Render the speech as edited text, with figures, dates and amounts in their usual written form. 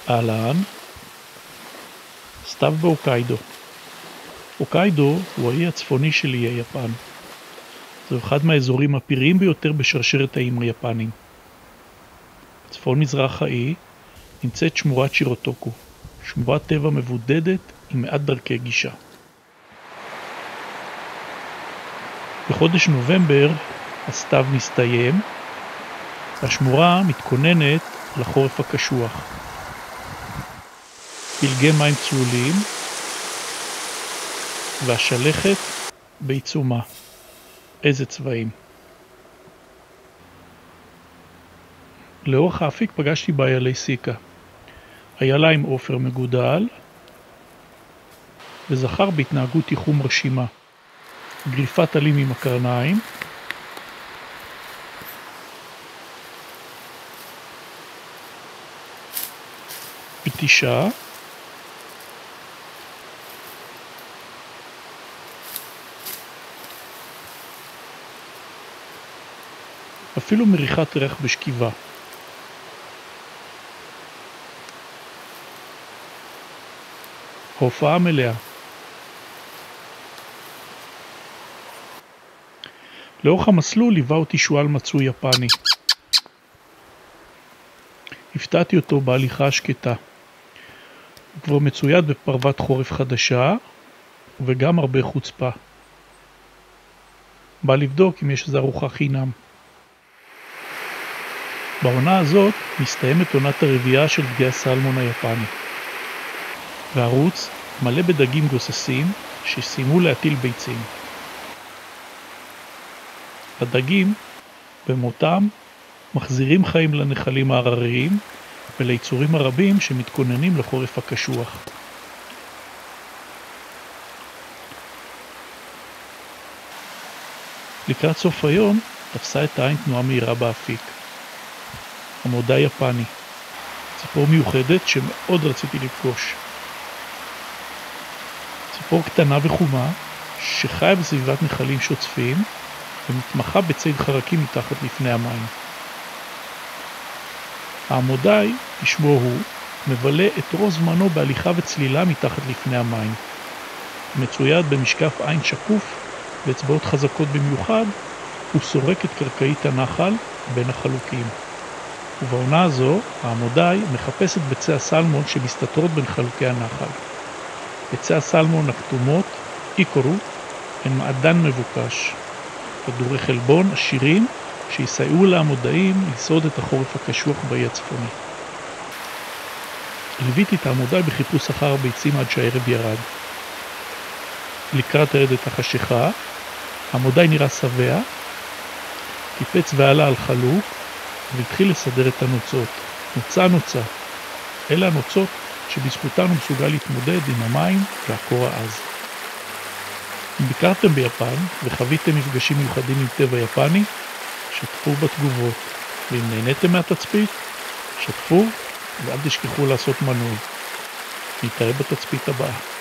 אהלן, סתיו בהוקיידו. הוקיידו הוא האי הצפוני של איי יפן. זהו אחד מהאזורים הפראיים ביותר בשרשרת האיים היפנים. בצפון מזרח האי נמצאת שמורת שירוטוקו, שמורת טבע מבודדת עם מעט דרכי גישה. בחודש נובמבר הסתיו מסתיים, והשמורה מתכוננת לחורף הקשוח. פלגי מים צלולים והשלכת בעיצומה. איזה צבעים. לאורך האפיק פגשתי באיילי סיקה. איילה עם עופר מגודל וזכר בהתנהגות תיחום מרשימה. גריפת עלים עם הקרניים, פטישה, אפילו מריחת ריח בשכיבה. ההופעה מלאה. לאורך המסלול ליווה אותי שועל מצוי יפני. הפתעתי אותו בהליכה השקטה. הוא כבר מצויד בפרוות חורף חדשה וגם הרבה חוצפה. בא לבדוק אם יש איזו ארוחה חינם. בעונה הזאת מסתיימת עונת הרבייה של דגי הסלמון היפני. והערוץ מלא בדגים גוססים שסיימו להטיל ביצים. הדגים במותם מחזירים חיים לנחלים ההרריים וליצורים הרבים שמתכוננים לחורף הקשוח. לקראת סוף היום תפסה את העין תנועה מהירה באפיק. עמודה יפני, ציפור מיוחדת שמאוד רציתי לפגוש. ציפור קטנה וחומה שחיה בסביבת נחלים שוצפים ומתמחה בציד חרקים מתחת לפני המים. העמודאי, כשמו הוא, מבלה את רוב זמנו בהליכה וצלילה מתחת לפני המים. מצויד במשקף עין שקוף ואצבעות חזקות במיוחד, הוא סורק את קרקעית הנחל בין החלוקים. ובעונה הזו, העמודאי מחפש את ביצי הסלמון שמסתתרות בין חלוקי הנחל. ביצי הסלמון הכתומות, איקורו, הן מעדן מבוקש. כדורי חלבון עשירים שיסייעו לעמודאים לשרוד את החורף הקשוח באי הצפוני. ליוויתי את העמודאי בחיפוש אחר הביצים עד שהערב ירד. לקראת ירדת החשיכה, העמודאי נראה שבע, טיפץ ועלה על חלוק והתחיל לסדר את הנוצות. נוצה. אלה הנוצות שבזכותן הוא מסוגל להתמודד עם המים והקור העז. אם ביקרתם ביפן וחוויתם מפגשים מיוחדים עם טבע יפני, שתפו בתגובות. ואם נהניתם מהתצפית, שתפו ואל תשכחו לעשות מנוי. נתראה בתצפית הבאה.